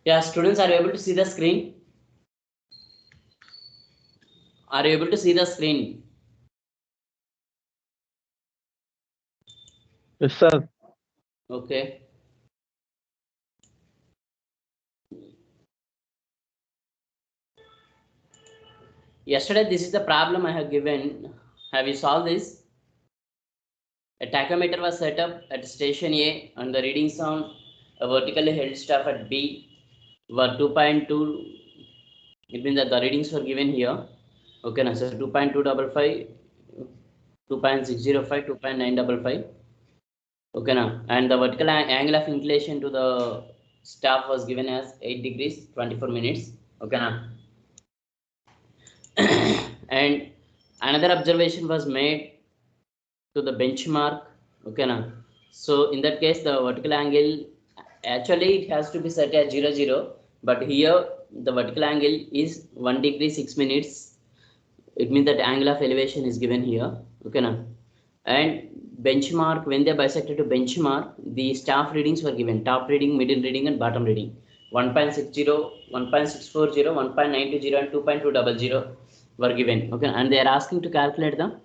Yeah, students, are you able to see the screen? Are you able to see the screen? Yes, sir. Okay. Yesterday, this is the problem I have given. Have you solved this? A tachometer was set up at station A and the reading sound a vertically held staff at B were 2.2. It means that the readings were given here. Okay, now so 2.255, 2.605, 2.955. Okay, now and the vertical angle of inclination to the staff was given as 8 degrees 24 minutes. Okay, now and another observation was made to the benchmark. Okay, now so in that case the vertical angle actually it has to be set at 0 0, but here the vertical angle is 1 degree 6 minutes. It means that angle of elevation is given here. Okay, now and benchmark, when they bisected to benchmark, the staff readings were given: top reading, middle reading and bottom reading. 1.60, 1.640, 1.920 and 2.200 were given. Okay, and they are asking to calculate the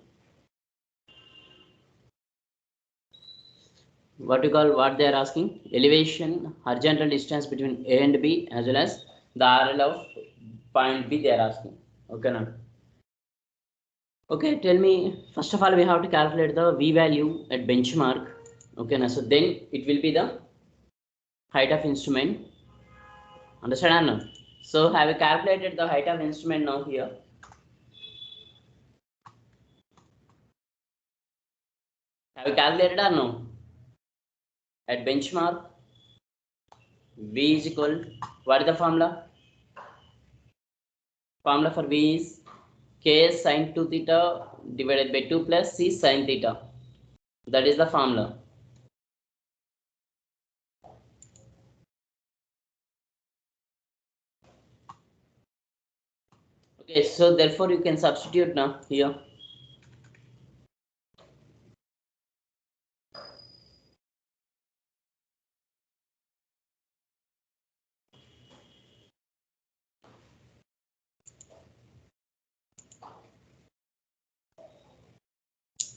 what they are asking: elevation, horizontal distance between A and B, as well as the RL of point B they are asking. Okay, now okay, tell me, first of all we have to calculate the V value at benchmark. Okay, now so then it will be the height of instrument. Understand now? So have you calculated the height of instrument now here? Have you calculated or no? At benchmark, V is equal, what is the formula? Formula for V is K sine 2 theta divided by 2 plus C sine theta. That is the formula. Okay, so therefore you can substitute now here.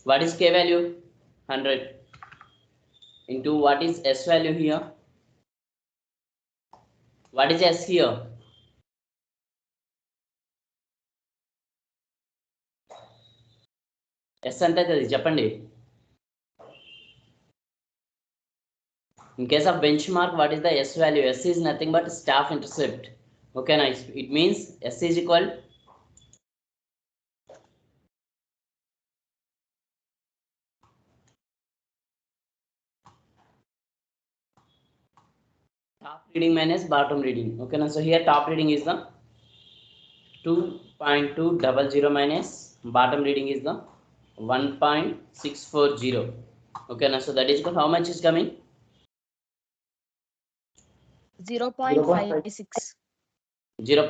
What is K value? 100 into what is S value here? What is S here? S ante tadi cheppandi. In case of benchmark, what is the S value? S is nothing but staff intercept. Okay, nice. It means S is equal top reading minus bottom reading. Okay, now so here top reading is the 2.200 minus bottom reading is the 1.640. Okay, now so that is equal, how much is coming? 0.56. 0.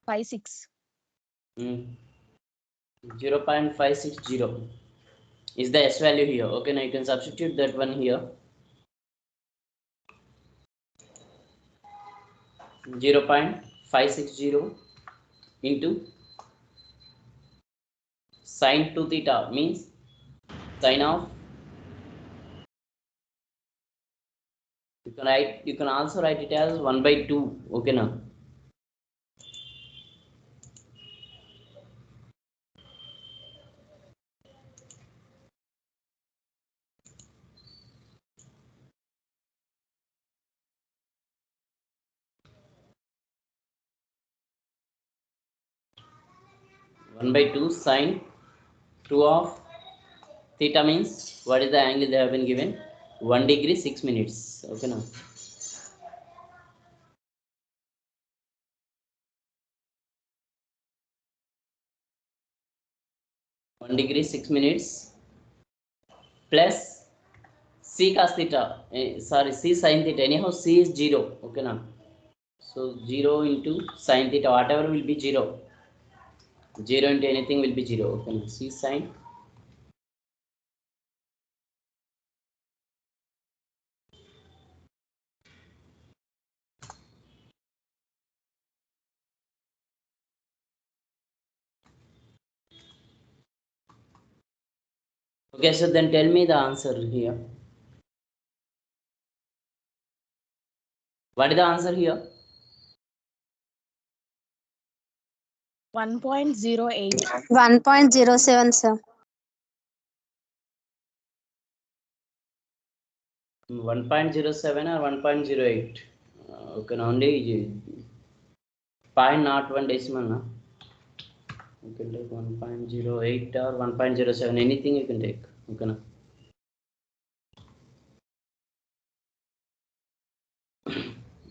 56. 0.560 is the S value here. Okay, now you can substitute that one here. 0.560 into sine 2 theta means sine of, you can also write it as 1 by 2. Okay, now 1 by 2 sine 2 of theta means what is the angle they have been given? 1 degree 6 minutes. Okay, now 1 degree 6 minutes plus c cos theta, sorry, c sin theta. Anyhow, c is 0. Okay, now so 0 into sin theta, whatever will be 0. 0 into anything will be 0. Okay, now c sin Okay, so then tell me the answer here. What is the answer here? 1.08. 1.07, sir. 1.07 or 1.08? Okay, now only 0.01 decimal, na? You can take 1.08 or 1.07, anything you can take. Okay, na?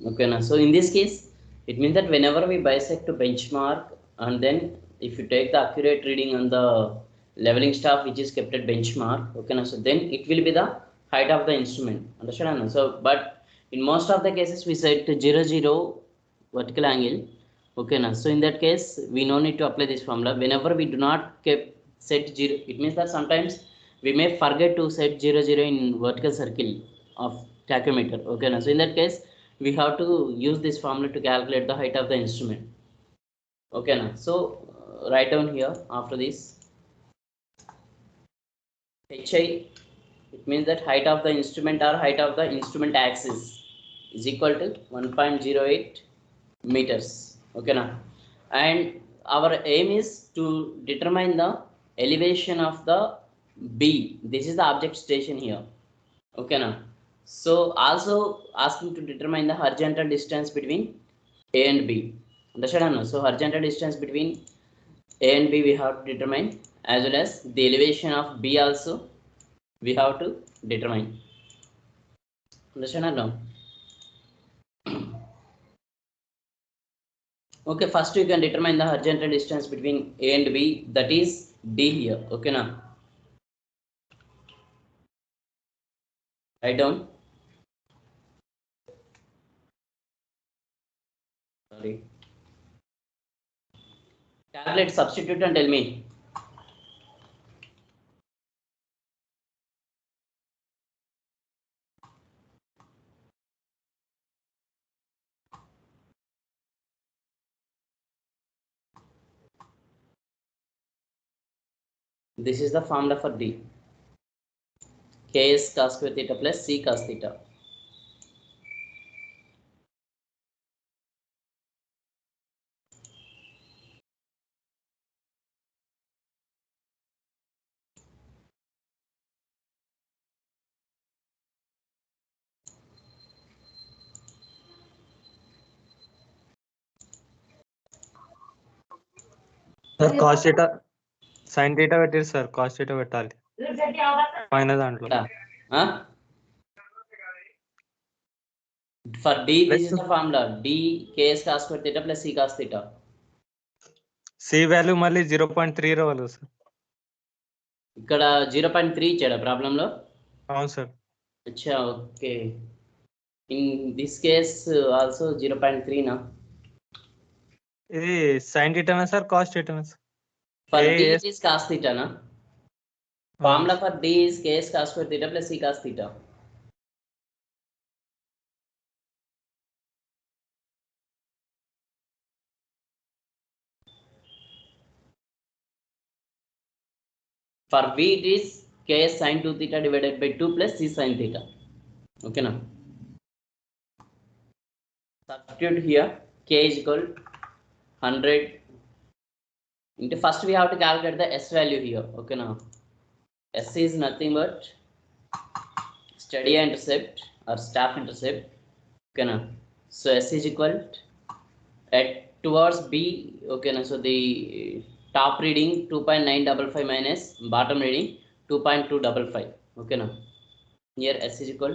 Okay, na? So in this case, it means that whenever we bisect to benchmark, and then if you take the accurate reading on the leveling staff which is kept at benchmark, okay, na? So then it will be the height of the instrument. Understand? Na? So, but in most of the cases we set to 0 vertical angle. Okay, na? So in that case, we no need to apply this formula. Whenever we do not keep set 0, it means that sometimes we may forget to set 0 in vertical circle of tachymeter. Okay, na? So in that case, we have to use this formula to calculate the height of the instrument. Okay, na? So write down here after this HI, it means that height of the instrument or height of the instrument axis is equal to 1.08 meters. Okay, now, and our aim is to determine the elevation of the B. This is the object station here. Okay, now, so also asking to determine the horizontal distance between A and B. Understand? No? So horizontal distance between A and B we have to determine, as well as the elevation of B also we have to determine. Understand or no? Okay, first you can determine the horizontal distance between A and B, that is D here. Okay, now write down. Sorry. Calculate, substitute and tell me. This is the formula for D. Ks cos square theta plus C cos theta. Sir cos theta sine theta పెట్టారు sir cos theta పెట్టాలి పైన దాంట్లో Huh? For D, this is the formula. D Ks cos square theta plus C cos theta. C value మళ్ళీ 0.3 రావాలి sir. ఇక్కడ 0.3 ఇచ్చాడా ప్రాబ్లంలో? అవును సార్. అచ్చా, okay. In this case also 0.3 నా? ఇది సైన్ థీటానా సార్ కాస్ థీటానా sir? For D it is cos theta na? Formula for D is Ks cos square theta plus C cos theta. For V it is Ks sin 2 theta divided by 2 plus C sin theta. Okay now. Substitute here. K is equal 100 into, first we have to calculate the S value here. Okay now. S is nothing but steady intercept or staff intercept. Okay now. So S is equal at towards B. Okay now. So the top reading 2.955 minus bottom reading 2.255. Okay now. Here S is equal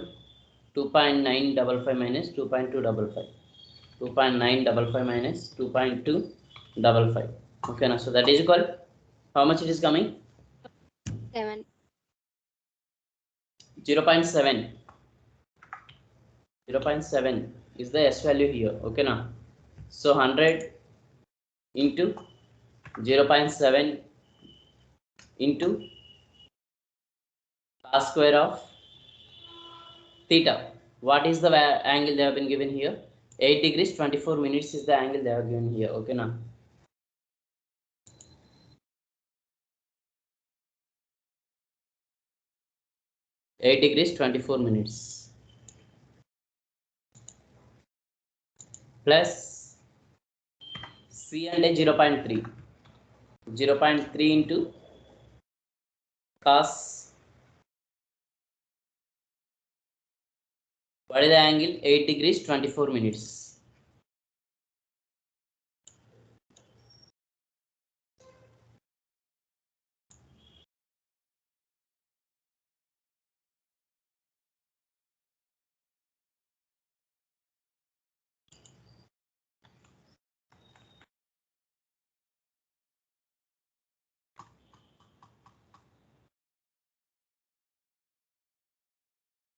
2.955 minus 2.255. 2.955 minus 2.255. Okay now. So that is equal, how much it is coming? 7. 0.7. 0.7 is the S value here. Okay now. So 100 into 0.7 into cos square of theta. What is the angle they have been given here? 8 degrees 24 minutes is the angle they have given here. Okay now. 8 degrees 24 minutes plus C and A 0.3. 0.3 into cos. What is the angle? 8 degrees 24 minutes.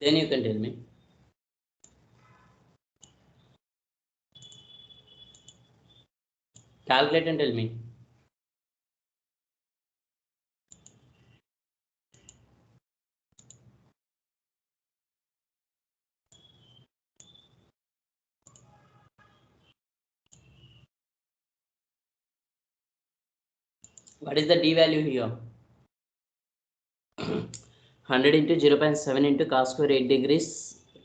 Then you can tell me. Calculate and tell me. What is the d value here? 100 into 0.7 into cos square 8 degrees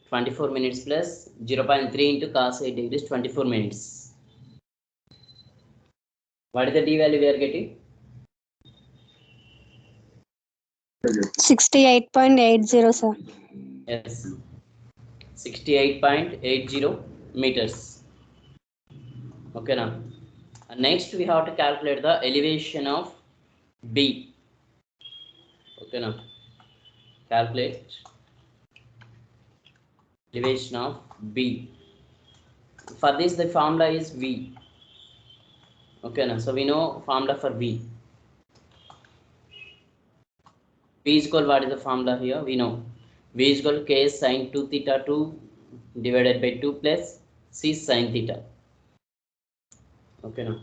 24 minutes plus 0.3 into cos 8 degrees 24 minutes. What is the d value we are getting? 68.80, sir. Yes, 68.80 meters. Okay, now next we have to calculate the elevation of B. Okay, now calculate elevation of B. For this the formula is V. Okay, now so we know formula for V. V is equal, what is the formula here? We know V is equal K sin 2 theta 2 divided by 2 plus C sin theta. Okay, now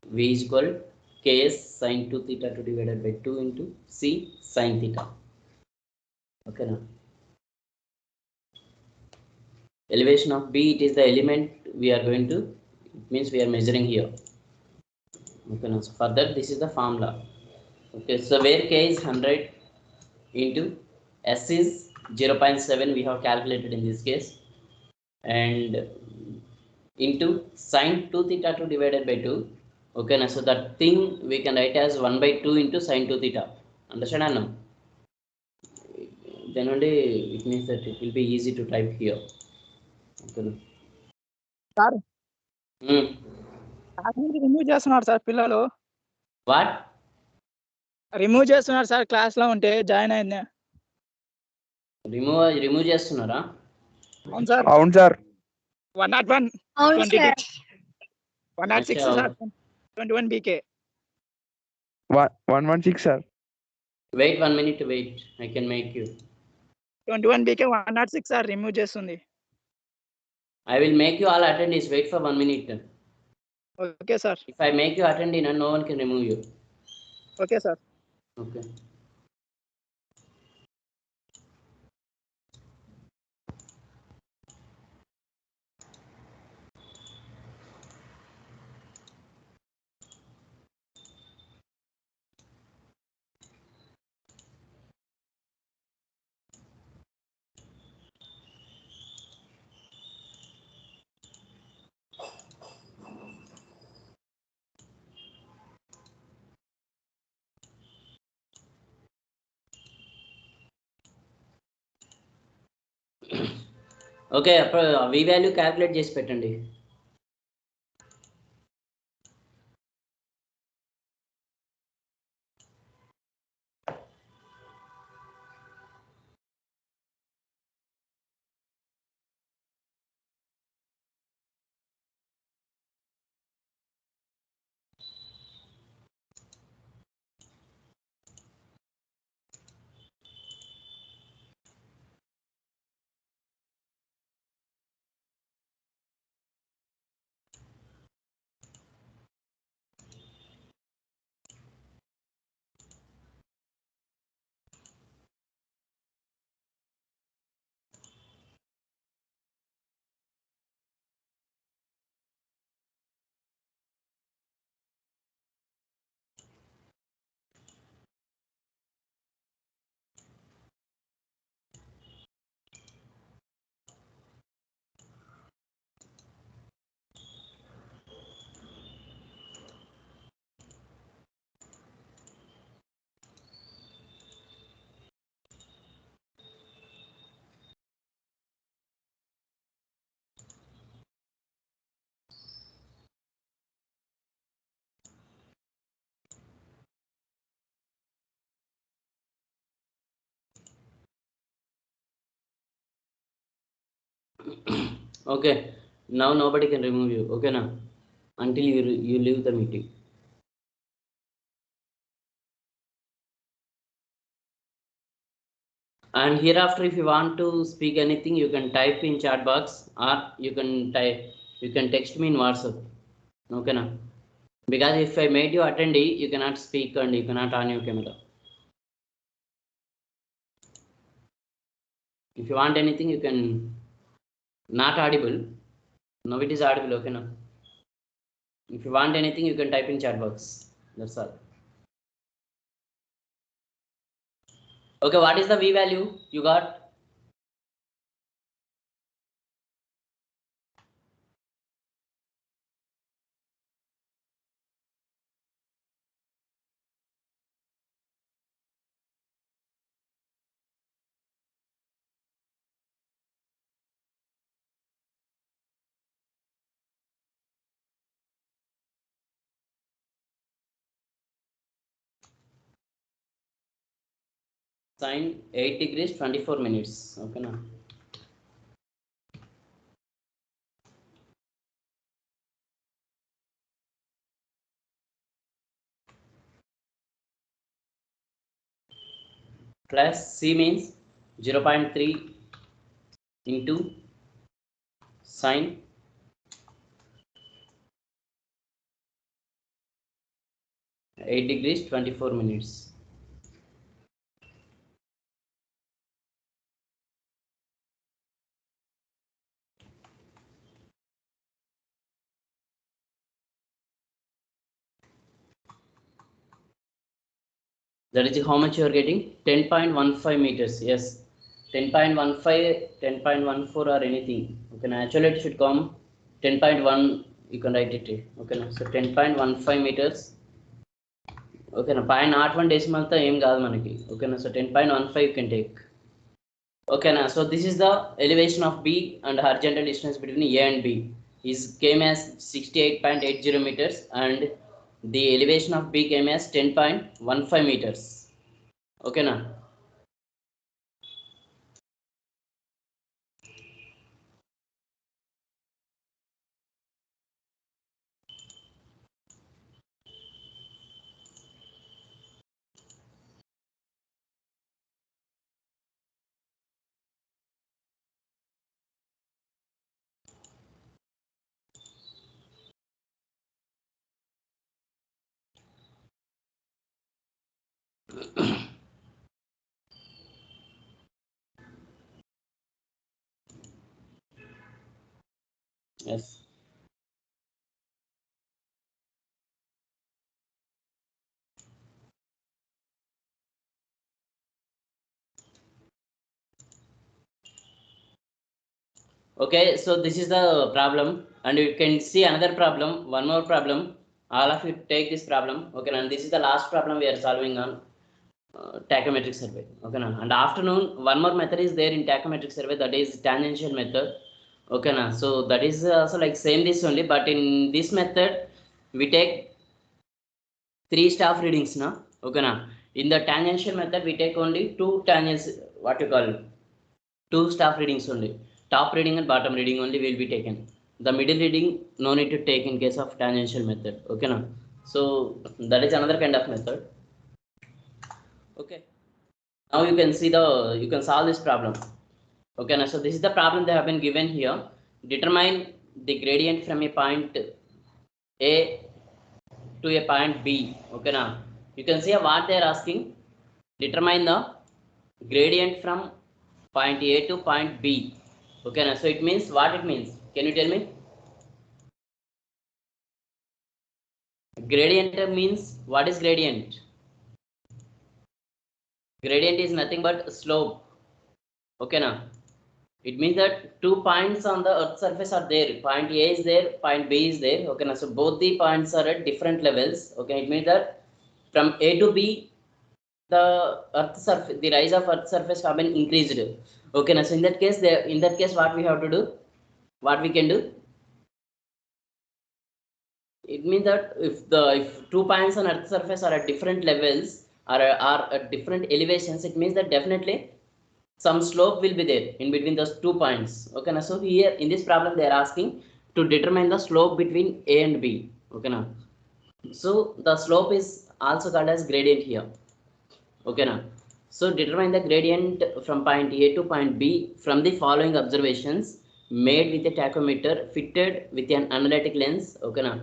V is equal Ks sin 2 theta 2 divided by 2 into C sin theta. Okay, now elevation of B, it is the element we are going to, it means we are measuring here. Okay, now so for that this is the formula. Okay, so where K is 100 into S is 0.7 we have calculated in this case, and into sin 2 theta 2 divided by 2. Okay, now so that thing we can write as 1 by 2 into sin 2 theta. Understand or no? Then only it means that it will be easy to type here. Okay. Sir Hmm. Remove చేస్తున్నారు sir పిల్లలు What? Remove చేస్తున్నారు sir class లో ఉంటే join అయింది remove చేస్తున్నారా? అవును sir అవును sir 101 అవును 22 sir 106 sir 21 BK 116 sir Wait 1 minute, wait. I can make you. 21 BK 106 sir remove చేస్తుంది. I will make you all attendees. Wait for 1 minute. Okay sir If I make you attendee, no one can remove you. Okay sir Okay. Okay, అప్పుడు V value calculate చేసి పెట్టండి. Okay, now nobody can remove you. Okay, now until you leave the meeting. And hereafter, if you want to speak anything, you can type in chat box, or you can text me in WhatsApp. Okay, now because if I made you attendee, you cannot speak and you cannot on your camera. If you want anything, you can not audible. Now it is audible. Okay, now if you want anything, you can type in chat box. That's all. Okay, what is the V value you got? Sine 8 degrees 24 minutes. Okay, now. Plus C means 0.3 into sine 8 degrees 24 minutes. That is how much you are getting? 10.15 meters. Yes, 10.15, 10.14 or anything. Okay, now actually it should come 10.1. You can write it. Okay, now so 10.15 meters. Okay, now pine not one decimal tha aim gaadu manaki. Okay, now so 10.15 you can take. Okay, now so this is the elevation of B and horizontal distance between A and B is came as 68.80 meters and the elevation of B came as 10.15 meters. Okay, now. Yes. Okay, so this is the problem, and you can see another problem, one more problem. All of you take this problem. Okay, and this is the last problem we are solving on tachometric survey. Okay, now and afternoon one more method is there in tachometric survey, that is tangential method. Okay, now so that is also like same this only, but in this method we take 3 staff readings now. Okay, now in the tangential method we take only 2 tangents, what you call 2 staff readings only. Top reading and bottom reading only will be taken. The middle reading no need to take in case of tangential method. Okay, now so that is another kind of method. Okay, now you can see you can solve this problem. Okay, now so this is the problem they have been given here. Determine the gradient from a point A to a point B. Okay, now you can see what they are asking. Determine the gradient from point A to point B. Okay, now so it means what it means. Can you tell me? Gradient means what is gradient? Gradient is nothing but slope. Okay, now it means that 2 points on the earth surface are there. Point A is there, point B is there. Okay, now so both the points are at different levels. Okay, it means that from A to B, the earth surface, the rise of earth surface have been increased. Okay, now so in that case, what we have to do, what we can do, it means that if 2 points on earth surface are at different levels, are at different elevations, it means that definitely some slope will be there in between those 2 points. Okay, now so here in this problem they are asking to determine the slope between A and B. Okay, now so the slope is also called as gradient here. Okay, now so determine the gradient from point A to point B from the following observations made with a tachometer fitted with an analytic lens. Okay, now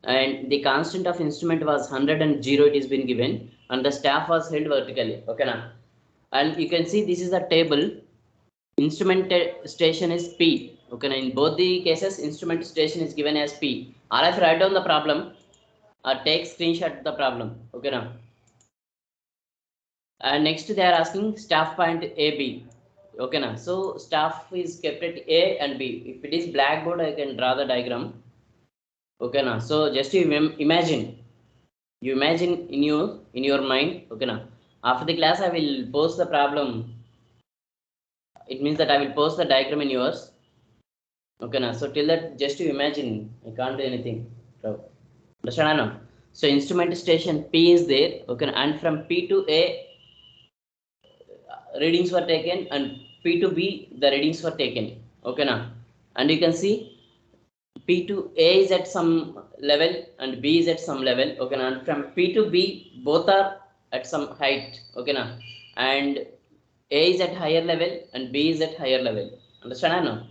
and the constant of instrument was 100 and 0, it is been given, and the staff was held vertically. Okay, now and you can see this is a table. Instrument station is P. Okay, now in both the cases instrument station is given as P. Or if write down the problem or take screenshot the problem. Okay, now and next they are asking staff point AB. Okay, now so staff is kept at A and B. If it is blackboard I can draw the diagram. Okay, now so just you imagine in your mind. Okay, now after the class I will post the problem. It means that I will post the diagram in yours. Okay, now so till that just you imagine, I can't do anything. So understand now? So instrument station P is there. Okay, and from P to A readings were taken, and P to B the readings were taken. Okay, now and you can see P to A is at some level and B is at some level. Okay, now and from P to B both are at some height. Okay, now and A is at higher level and B is at higher level. Understand now?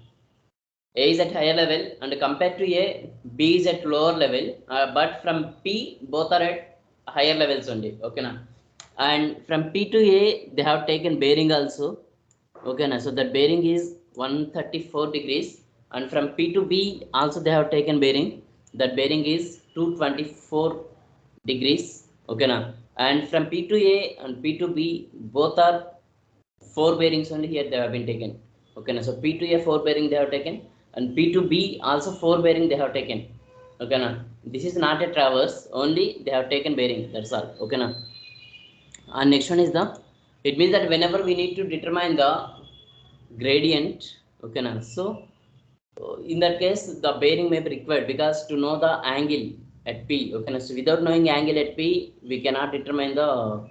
A is at higher level and compared to A, B is at lower level. But from P, both are at higher levels only. Okay, now and from P to A, they have taken bearing also. Okay, now so that bearing is 134 degrees, and from P to B also they have taken bearing. That bearing is 224 degrees. Okay, now and from P to A and P to B both are 4 bearings only here they have been taken. Okay, now so P to A 4 bearing they have taken, and P to B also 4 bearing they have taken. Okay, now this is not a traverse, only they have taken bearing. That's all. Okay, now and next one is the, it means that whenever we need to determine the gradient. Okay, now so in that case the bearing may be required, because to know the angle at P. Okay, now so without knowing angle at P we cannot determine the,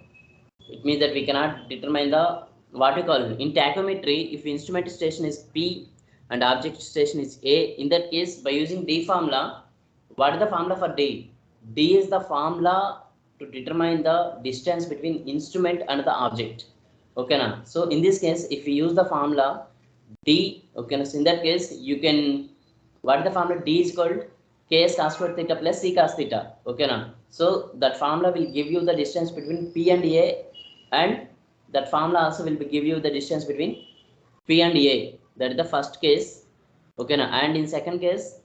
it means that we cannot determine the what you call in tachometry. If instrument station is P and object station is A, in that case by using D formula, what is the formula for D? D is the formula to determine the distance between instrument and the object. Okay, now so in this case if we use the formula D, okay, now so in that case you can, what is the formula? D is called Ks cos squared theta plus C cos theta. Okay, now so that formula will give you the distance between P and A, and that formula also will give you the distance between P and A. That is the first case. Okay, now and in second case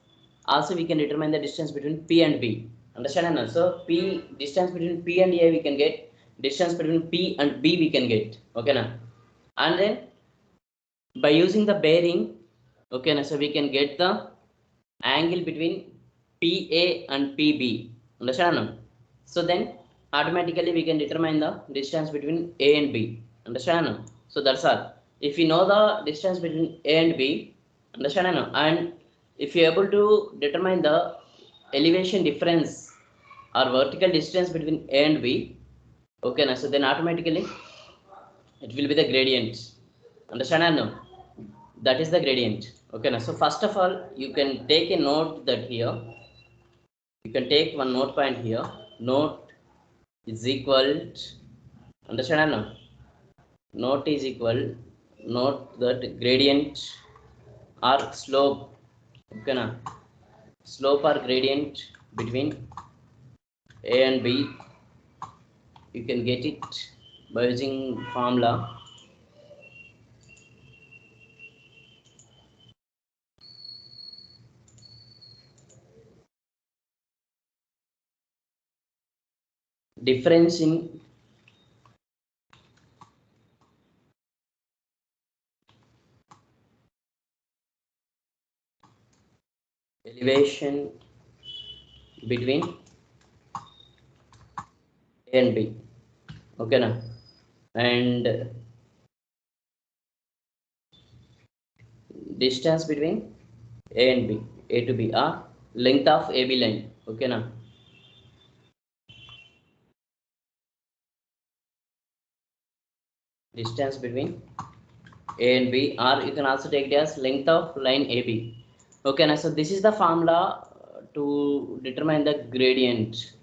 also we can determine the distance between P and B. Understand now? So P, distance between P and A we can get, distance between P and B we can get. Okay, now and then by using the bearing, okay, now so we can get the angle between PA and PB. Understand now? So then automatically we can determine the distance between A and B. Understand now? So that's all. If you know the distance between A and B, understand now? And if you are able to determine the elevation difference or vertical distance between A and B, okay, now so then automatically it will be the gradient. Understand now? That is the gradient. Okay, now so first of all you can take a note that here, you can take one note point here. Note is equal to, understand now? Note is equal, note that gradient or slope. Okay, now slope or gradient between A and B, you can get it by using formula. Difference in elevation between A and B. Okay, now and distance between A and B, A to B, length of AB line. Okay, now distance between A and B, or you can also take it as length of line AB. Okay, now so this is the formula to determine the gradient.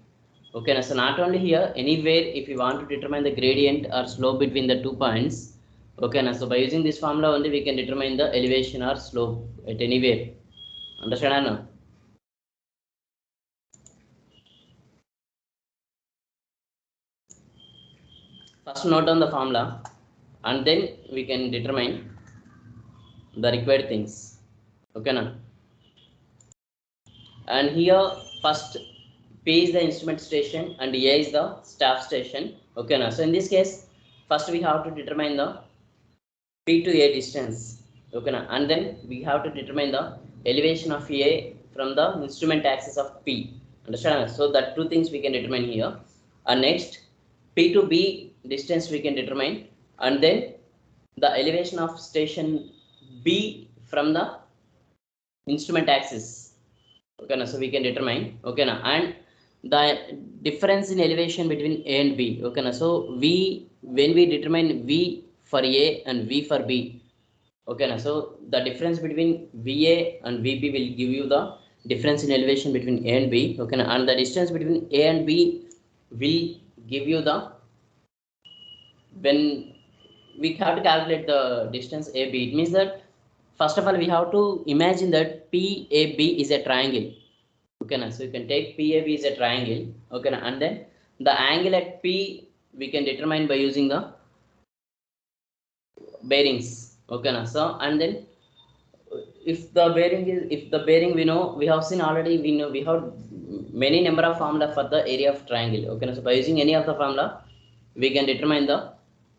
Okay, now so not only here, anywhere if you want to determine the gradient or slope between the 2 points. Okay, now so by using this formula only we can determine the elevation or slope at anywhere. Understand now? First note down the formula and then we can determine the required things. Okay now. And here first P is the instrument station and A is the staff station. Okay now. So in this case, first we have to determine the P to A distance. Okay now. And then we have to determine the elevation of A from the instrument axis of P. Understand? So that two things we can determine here. And next P to B distance we can determine, and then the elevation of station B from the instrument axis. Okay now, so we can determine. Okay now, and the difference in elevation between A and B. Okay now, so when we determine V for A and V for B. Okay now, so the difference between VA and VB will give you the difference in elevation between A and B. Okay now, and the distance between A and B will give you the, when we have to calculate the distance AB, it means that first of all we have to imagine that PAB is a triangle. Okay now, so you can take PAB is a triangle. Okay now, and then the angle at P we can determine by using the bearings. Okay now, so and then if the bearing we know, we have seen already, we know we have many number of formula for the area of triangle. Okay now, so by using any of the formula we can determine the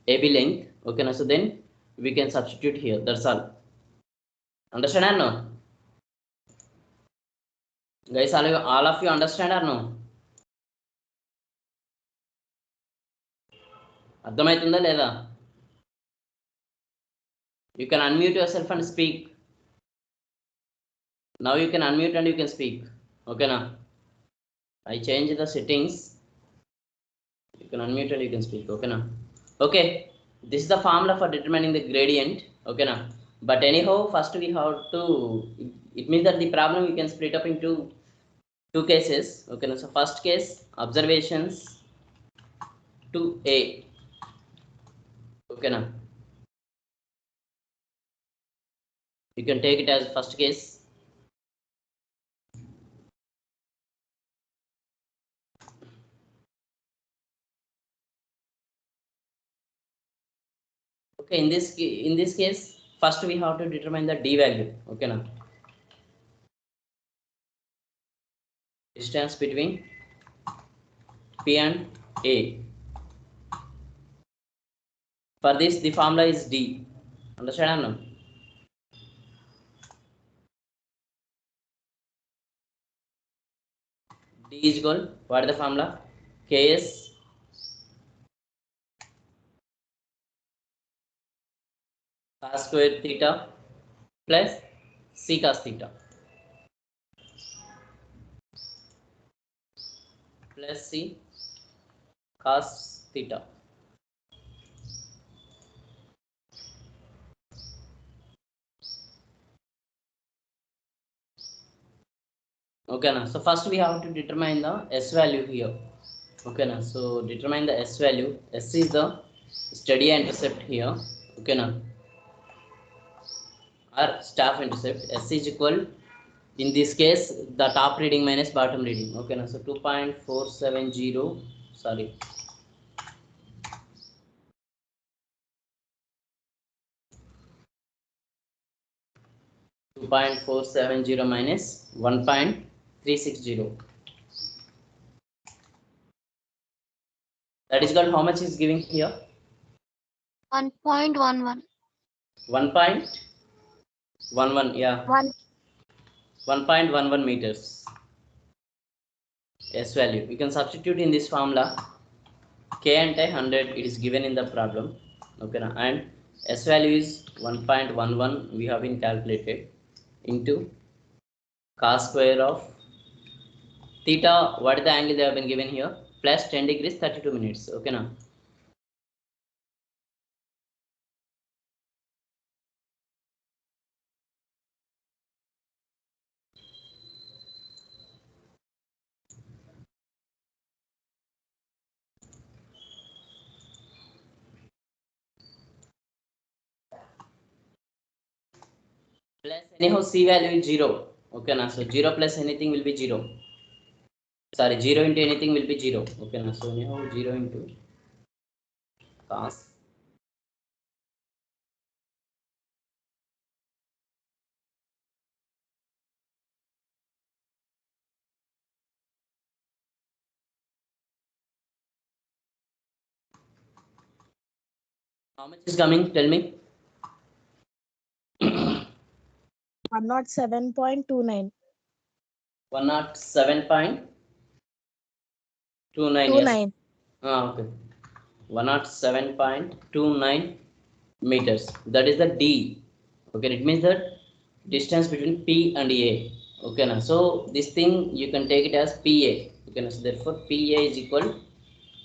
AB length. Okay now, so then we can substitute here, that's all. Understand or no? Guys, all of you understand or no? అర్థమవుతుందా లేదా? You can unmute yourself and speak. Now you can unmute and you can speak. Okay now, I change the settings. You can unmute and you can speak. Okay now. Okay, this is the formula for determining the gradient. Okay now, but anyhow first we have to, it means that the problem we can split up into two cases. Okay now, so first case, observations to A. Okay now, you can take it as first case. Okay, in this case first we have to determine the D value. Okay now, distance between P and A. For this the formula is D. Understand or no? D is equal, what is the formula? Ks cos square theta plus C cos theta plus C cos theta. Okay now, so first we have to determine the S value here. Okay now, so determine the S value. S is the steady intercept here. Okay now, or staff intercept. S is equal, in this case the top reading minus bottom reading. Okay now, so 2.470, sorry, .470 minus 1.360. That is called, how much is giving here? 1.11. 1.11, yeah. 1.11 meters. S value we can substitute in this formula. K and 100, it is given in the problem. Okay now, and S value is 1.11, we have been calculated, into cos square of theta, what is the angle they have been given here, plus 10 degrees 32 minutes. Okay now, plus anyhow C value is 0. Okay na, so 0 plus anything will be 0. Sorry, 0 into anything will be 0. Okay na, so anyhow 0 into cos how much is coming, tell me. 107.29. 107.29, yes. 29. Okay, 107.29 meters, that is the D. Okay, it means that distance between P and A. Okay now, so this thing you can take it as PA. Okay now, so therefore PA is equal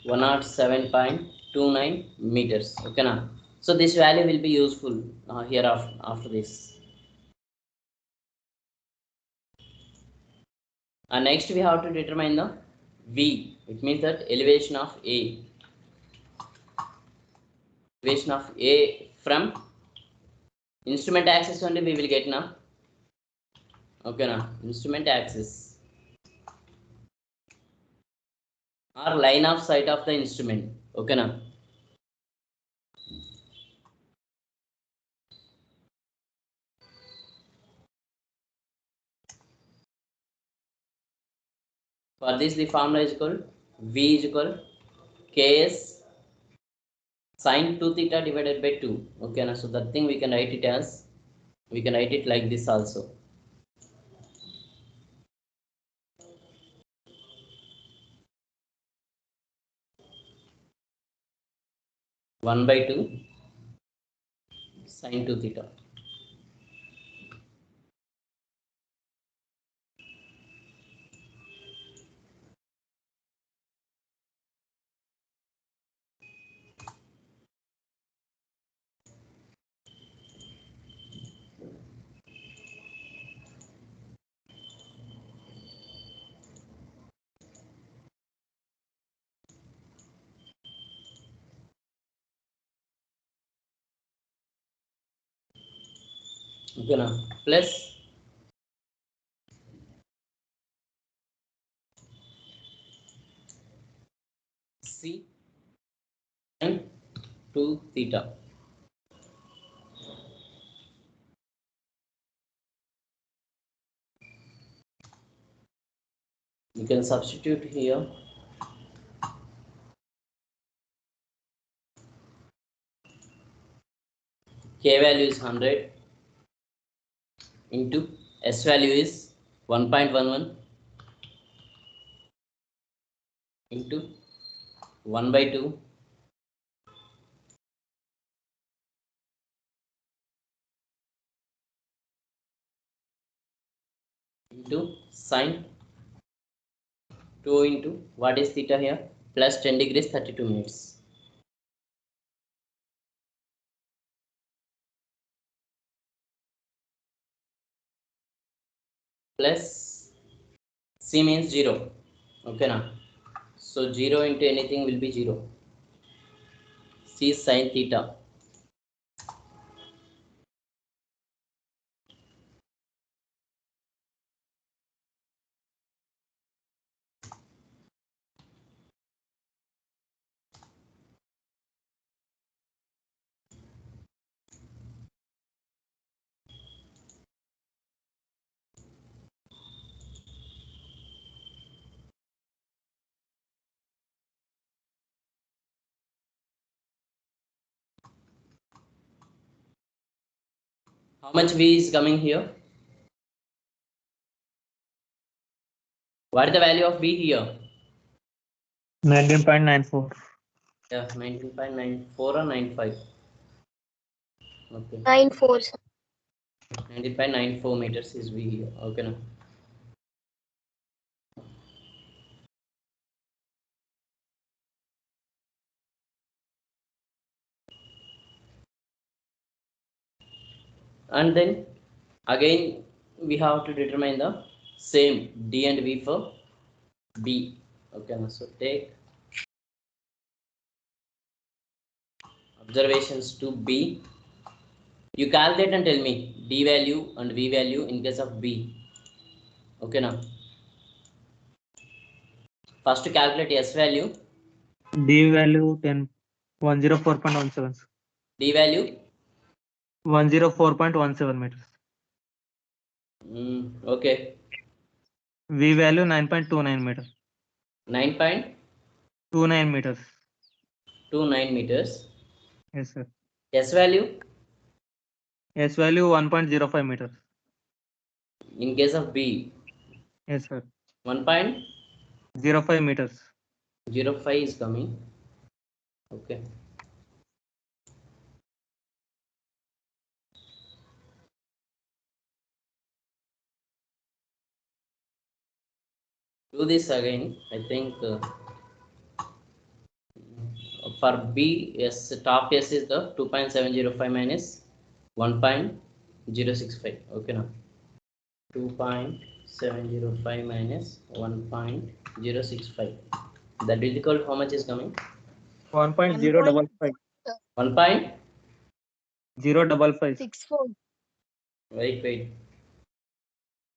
107.29 meters. Okay now, so this value will be useful here after this. And next we have to determine the V. It means that elevation of A. Elevation of A from instrument axis only we will get now. Okay now, instrument axis or line of sight of the instrument. Okay now. For this the formula is equal V is equal Ks sine 2 theta divided by 2. Okay now, so that thing we can write it as, we can write it like this also. One by 2 sine 2 theta. Okay now, plus C sine 2 theta. You can substitute here K value is 100 into S value is 1.11 into 1 by 2 into sine 2 into what is theta here, plus 10 degrees 32 minutes. Plus C means 0. Okay now, so 0 into anything will be 0. C sine theta. How much V is coming here? What is the value of V here? 19.94. Yeah, 19.94 or 95. Okay. 94, sir. 19.94 meters is V here. Okay now. And then again we have to determine the same D and V for B. Okay now, so take observations to B. You calculate and tell me D value and V value in case of B. Okay now. First to calculate S value. D value 104.17. D value 104.17 meters. Okay. V value 9.29 meters. 9.29 meters. meters. Yes, sir. S value? S value 1.05 meters. In case of B? Yes, sir. 1.05 meters. 05 is coming. Okay. Do this again. I think for B, yes, top S is the 2.705 minus 1.065. Okay now. 2.705 minus 1.065. That will equal how much is coming? 1.055. 1.055. 64. Wait.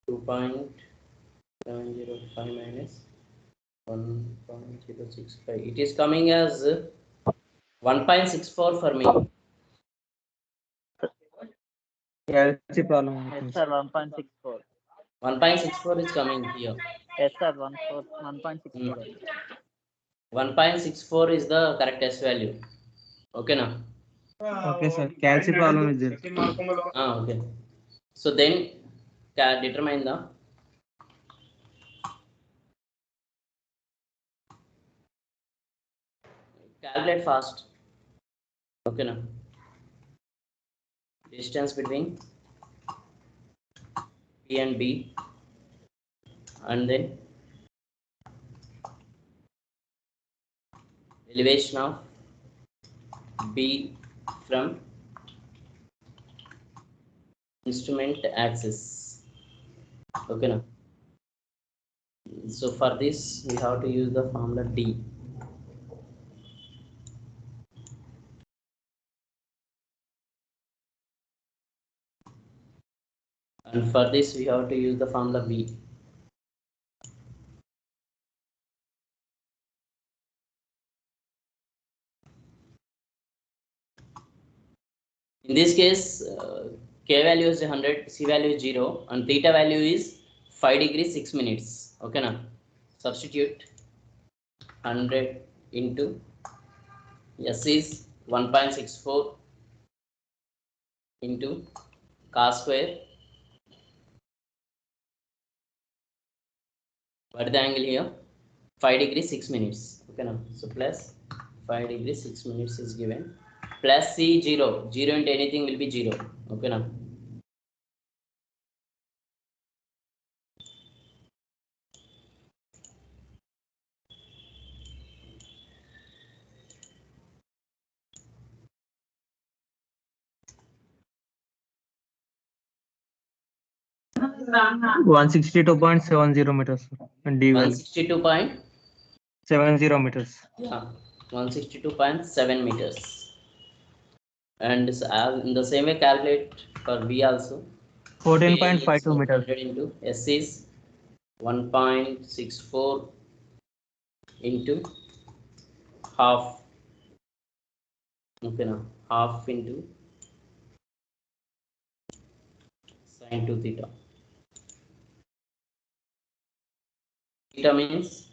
2.705 minus 1.065. It is coming as 1.64 for me. Yeah, it's a problem. Yes, sir, 1.64. 1.64 is coming here. Yes, sir, 1.64. 1.64 is the correct S value. Okay now. Okay, sir. Calci problem is there. Okay. So then determine the calculate fast. Okay now. Distance between P and B, and then elevation of B from instrument axis. Okay now. So for this we have to use the formula D. And for this we have to use the formula V. In this case, K value is 100, C value is 0, and theta value is 5 degrees 6 minutes. Okay now. Substitute 100 into S is 1.64 into cos square. What is the angle here? 5 degrees 6 minutes. Okay now. So plus 5 degrees 6 minutes is given. Plus C 0. 0 into anything will be 0. Okay now. Sir. 162.70 meters. And D value 162.70 meters. Yeah, 162.7 meters. And in the same way calculate for V also. 14.52 meters. 100 into S is 1.64 into half. Okay now, half into sin 2 theta. Theta means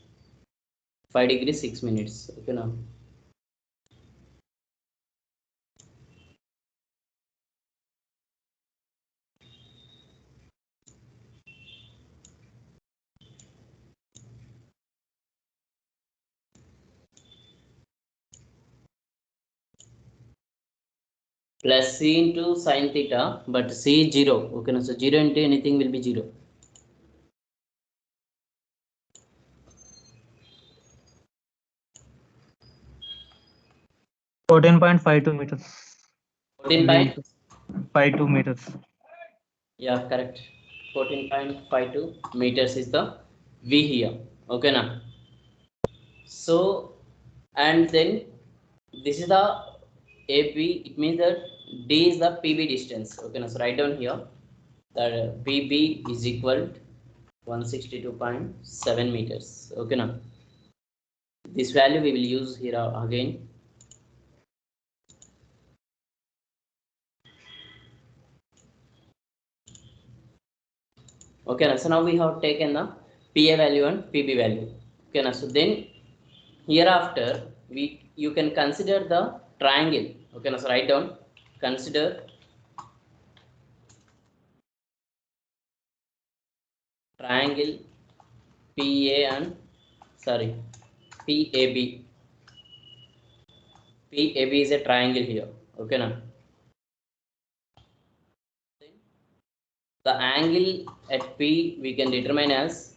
5 degrees 6 minutes. Okay now. Plus C into sin theta, but C is 0. Okay now, so 0 into anything will be 0. $14.52 meters. 14.52 meters. Yeah, correct. 14.52 meters is the V here. Okay now. So, and then this is the AP, it means that D is the PB distance. Okay, now so write down here that PB is equal to 162.7 meters. Okay, now this value we will use here again. Okay, now so now we have taken the PA value and PB value. Okay, now so then hereafter you can consider the triangle. Okay, now so write down, consider triangle PA and PAB. PAB is a triangle here. Okay, now the angle at P we can determine as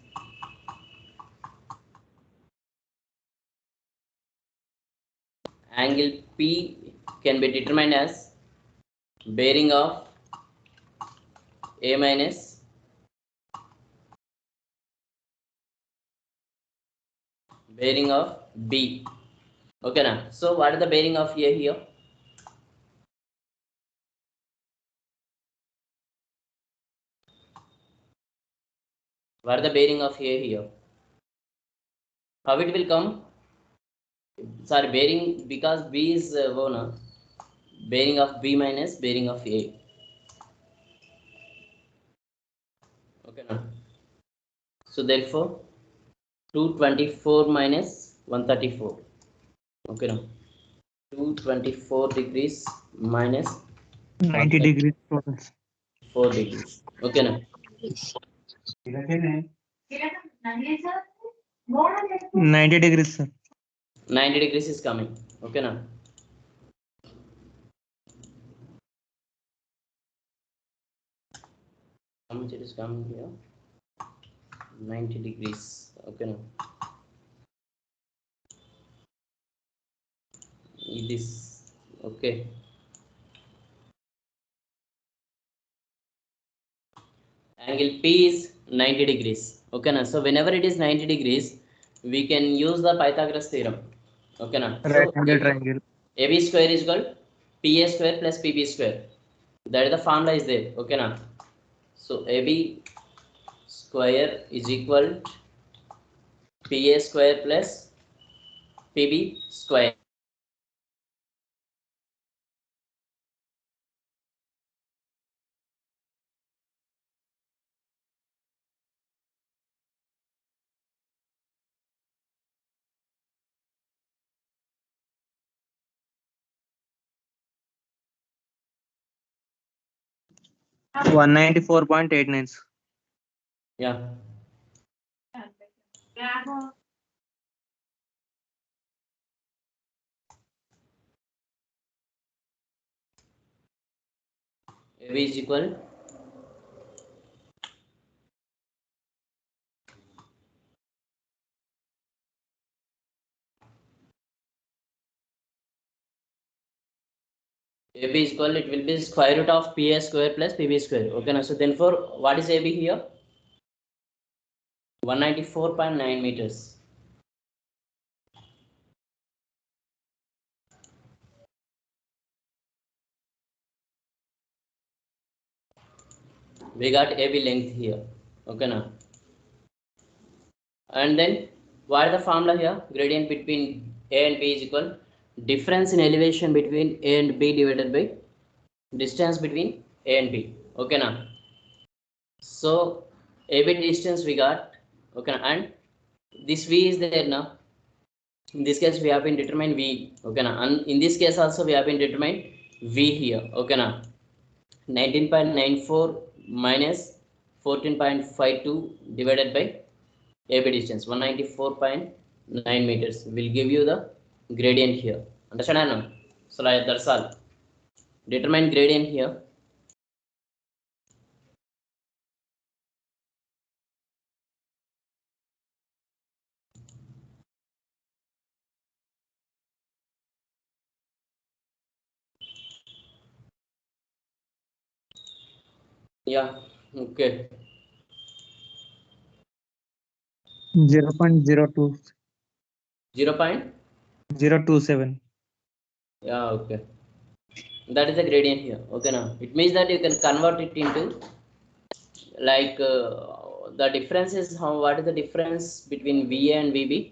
angle P can be determined as bearing of A minus bearing of B. Okay, now so what is the bearing of A here? What is the bearing of A here? How it will come? Sorry, bearing, because B is one, bearing of B minus bearing of A. Okay, now so therefore 224 minus 134. Okay, now 224 degrees minus 90 degrees total. 4 degrees. Okay, now 90 degrees, sir. 90 degrees is coming. Okay, now how much it is coming here? 90 degrees. Okay, now this. Okay, angle P is 90 degrees. Okay, now so whenever it is 90 degrees, we can use the Pythagoras theorem. Okay, now Right so angle triangle. AB square is equal PA square plus PB square. That is the formula is there. Okay, now so AB square is equal to PA square plus PB square. Yeah. 194.89. Yeah. AB is equal AB is equal, it will be square root of PA square plus PB square. Okay, now so therefore what is AB here? 194.9 meters. We got AB length here. Okay, now and then what is the formula here? Gradient between A and B is equal difference in elevation between A and B divided by distance between A and B. Okay, now so AB distance we got. Okay, and this V is there now. In this case we have been determined V. Okay, now and in this case also we have been determined V here. Okay, now 19.94 minus 14.52 divided by AB distance 194.9 meters will give you the gradient here. Understand or no? So like that's all. Determine gradient here. Yeah. Okay. 0.02. 0. 027. Yeah. Okay. That is the gradient here. Okay, now it means that you can convert it into like the difference is how, what is the difference between VA and VB?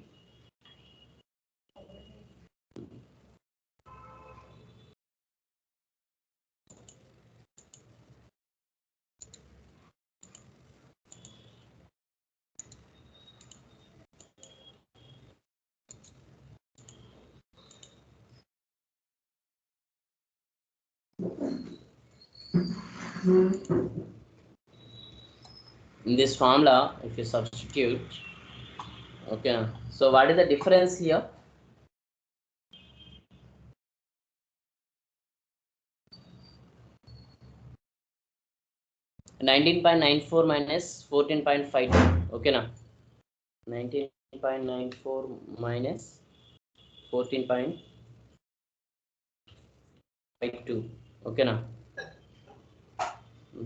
In this formula, if you substitute, okay, so what is the difference here? (19.94 minus 14.52). Okay, now 19.94 minus 14.52. Okay, now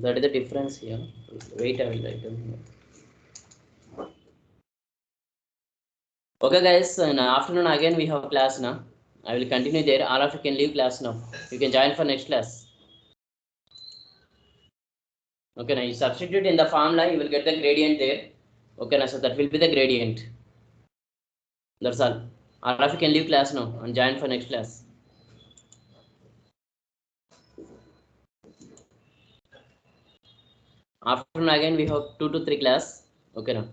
that is the difference here. Wait, I will write down here. Okay, guys, in afternoon again we have class now. I will continue there. All of you can leave class now. You can join for next class. Okay, now you substitute in the formula, you will get the gradient there. Okay, now so that will be the gradient. That's all. All of you can leave class now and join for next class. Afternoon again we have 2 to 3 class. Okay, now.